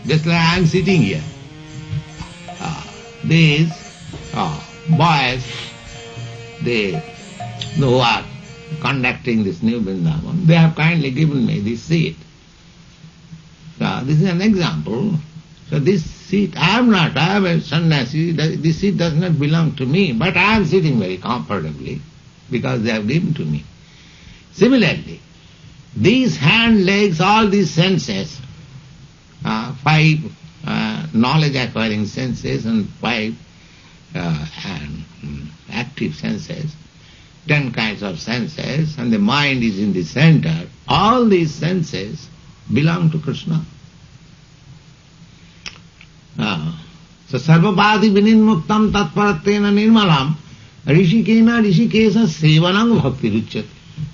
Just like I am sitting here. These boys, they who are conducting this new Vrindavan, they have kindly given me this seat. So this is an example. So this seat, I am a sannyasi, this seat does not belong to me, but I am sitting very comfortably because they have given to me. Similarly, these hand, legs, all these senses, 5 knowledge acquiring senses and 5 active senses, 10 kinds of senses, and the mind is in the center. All these senses belong to Krishna. So sarvapadi vininmuktam tatparatena nirmalam rishikena rishikesa sevanam bhakti ruchyate.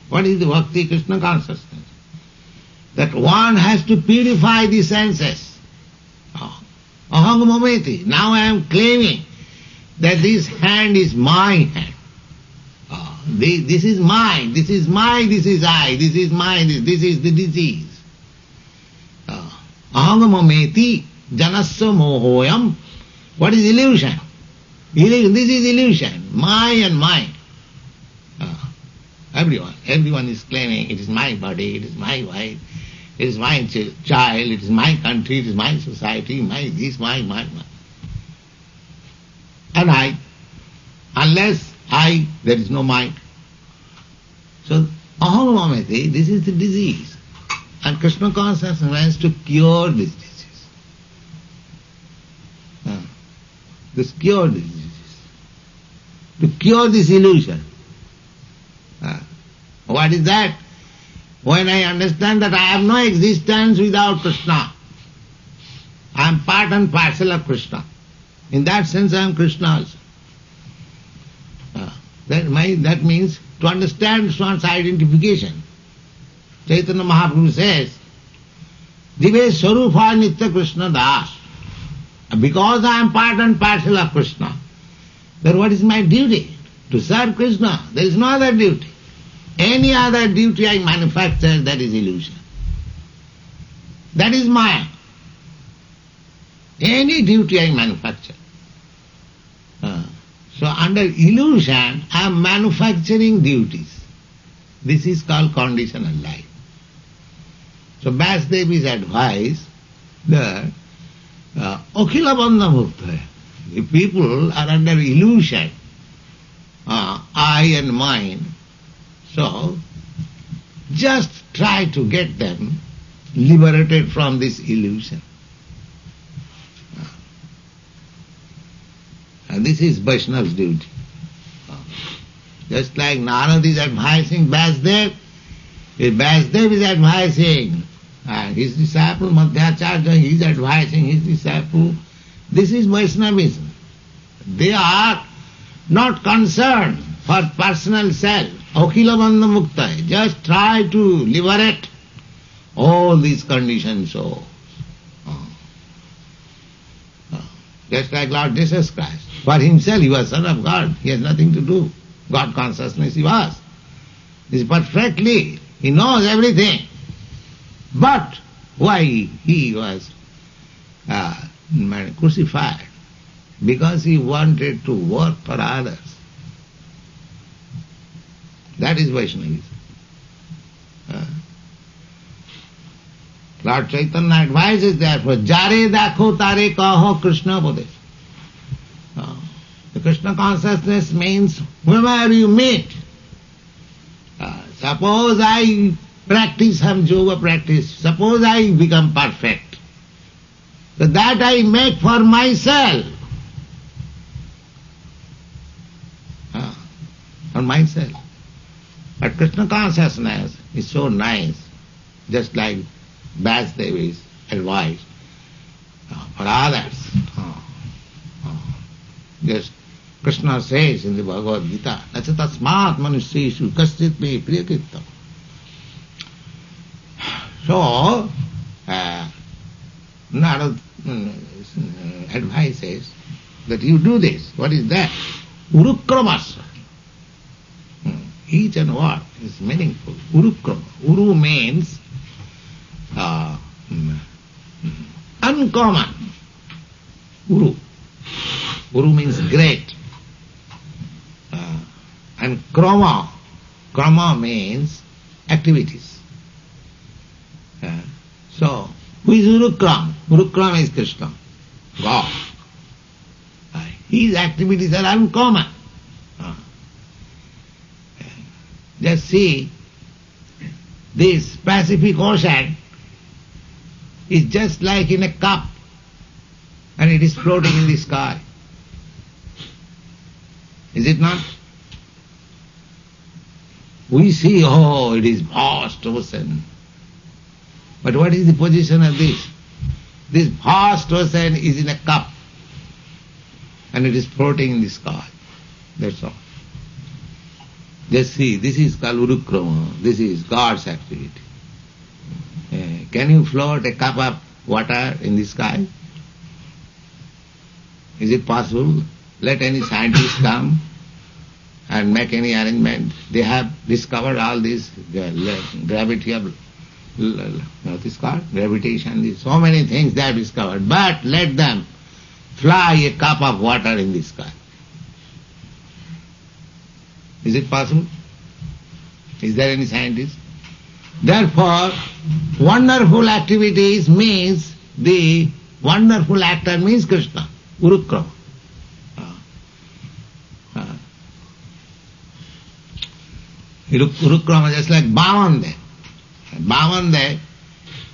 What is the bhakti? Krishna consciousness. That one has to purify the senses. Aham mameti. Now I am claiming that this hand is my hand. This is mine, this is mine, this is I, this is mine, this is the disease. Aham mameti janasya mohoyam. What is illusion? This is illusion, my and mine. Everyone is claiming it is my body, it is my wife, it is my child, it is my country, it is my society, my this, my. And I, unless I, there is no mind. So, aham mameti, this is the disease. And Krishna consciousness wants to cure this disease. Cure this disease. To cure this illusion. What is that? When I understand that I have no existence without Krishna. I am part and parcel of Krishna. In that sense I am Krishna also. That means to understand one's identification. Chaitanya Mahaprabhu says, Dive Sarupa Nitya Krishna Das. Because I am part and parcel of Krishna, then what is my duty? To serve Krishna. There is no other duty. Any other duty I manufacture, that is illusion. That is Maya. Any duty I manufacture. So under illusion, I am manufacturing duties. This is called conditional life. So Vasudeva's advice that Akhila Bandha Mukta. The people are under illusion, I and mine. So just try to get them liberated from this illusion. And this is Vaishnava's duty. Just like Narad is advising Vasudeva, Vasudeva is advising his disciple Madhyacharya, he is advising his disciple. This is Vaishnavism. They are not concerned for personal self. Akhila Bandha Mukta. Just try to liberate all these conditioned souls. Just like Lord Jesus Christ. For himself he was Son of God. He has nothing to do. God consciousness he was. He is perfectly, he knows everything. But why he was crucified? Because he wanted to work for others. That is Vaishnavism. Lord Chaitanya advises therefore, Jare dakho tare kaho Krishna bodhe. The Krishna consciousness means whoever you meet. Suppose I practice some yoga practice, suppose I become perfect. So that I make for myself. For myself. But Krishna consciousness is so nice, just like Vasudeva's advice for others. Just Krishna says in the Bhagavad Gita, Nachatasmat manusyeshu kaschit me priyakrittam. So, Narad advises that you do this. What is that? Urukramasya. Each and word is meaningful. Urukrama. Uru means uncommon. Uru. Uru means great. And krama. Krama means activities. So, who is Urukram? Urukram is Krishna, God. His activities are uncommon. Just see, this Pacific Ocean is just like in a cup and it is floating in the sky. Is it not? We see, oh, it is vast ocean. But what is the position of this? This vast ocean is in a cup and it is floating in the sky. That's all. Just see, this is called Urukrama. This is God's activity. Can you float a cup of water in the sky? Is it possible? Let any scientist come and make any arrangement. They have discovered all this gravity of, what is called? Gravitation, so many things they have discovered. But let them fly a cup of water in the sky. Is it possible? Is there any scientist? Therefore, wonderful activities means the wonderful actor means Krishna, Urukrama. Urukrama just like Bhavande. Bhavande,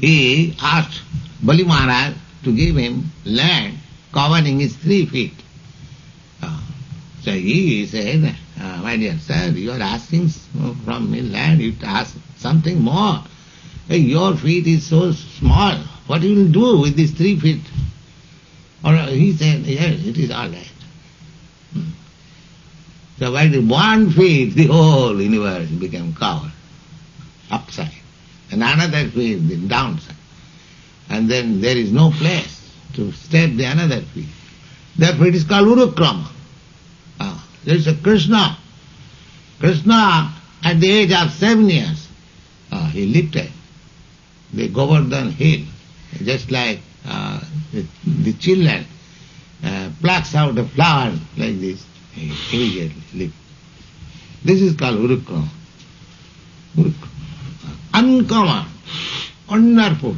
he asked Bali Maharaj to give him land covering his 3 feet. So he said, my dear sir, you are asking from me land, you ask something more. Your feet is so small, what you will do with these 3 feet? Or he said, yes, it is all right. So by the 1 feet, the whole universe became covered, upside, and another feet, the downside. And then there is no place to step the another feet. Therefore it is called Urukrama. There is a Krishna. Krishna, at the age of 7 years, he lifted the Govardhan hill, just like the children plucks out a flower like this, he immediately lift. This is called Urukrama. Uncommon, wonderful.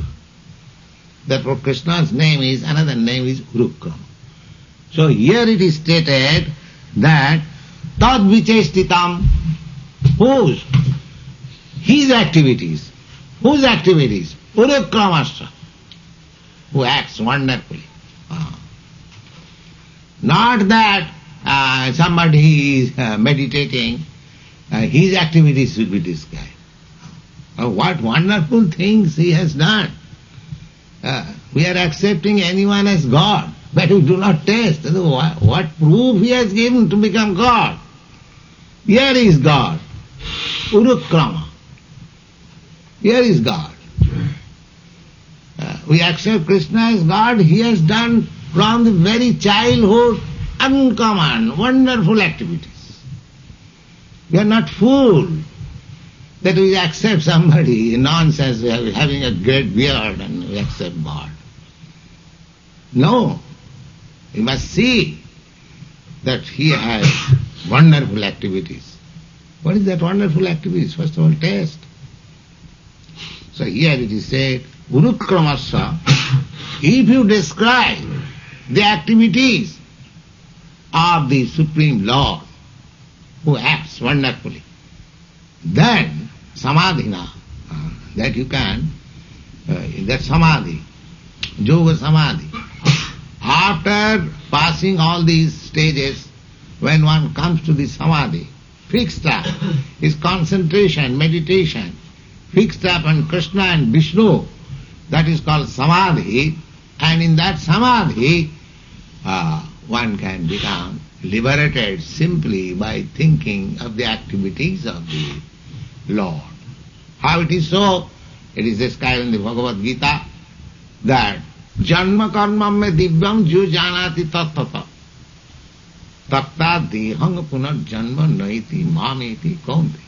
Therefore Krishna's name is, another name is Urukrama. So here it is stated that tad vichestitam, whose? His activities. Whose activities? Urukramasya, who acts wonderfully. Not that somebody is meditating, his activities should be described. What wonderful things he has done. We are accepting anyone as God, but we do not taste what proof he has given to become God. Here is God, Urukrama. Here is God. We accept Krishna as God. He has done from the very childhood uncommon, wonderful activities. We are not fooled that we accept somebody, nonsense, having a great beard and we accept God. No. We must see that he has wonderful activities. What is that wonderful activities? First of all, taste. So here it is said, Urukramasya, if you describe the activities of the Supreme Lord, who acts wonderfully, then samadhina, that you can, that samadhi, yoga samadhi. After passing all these stages, when one comes to the samadhi, fixed up, is concentration, meditation, fixed up on Krishna and Vishnu, that is called samadhi, and in that samadhi, one can become liberated simply by thinking of the activities of the Lord. How it is so? It is described in the Bhagavad Gita that Janma karma me divyam jo janati tattata tatta dehang punar janma naiti mameti kaunte.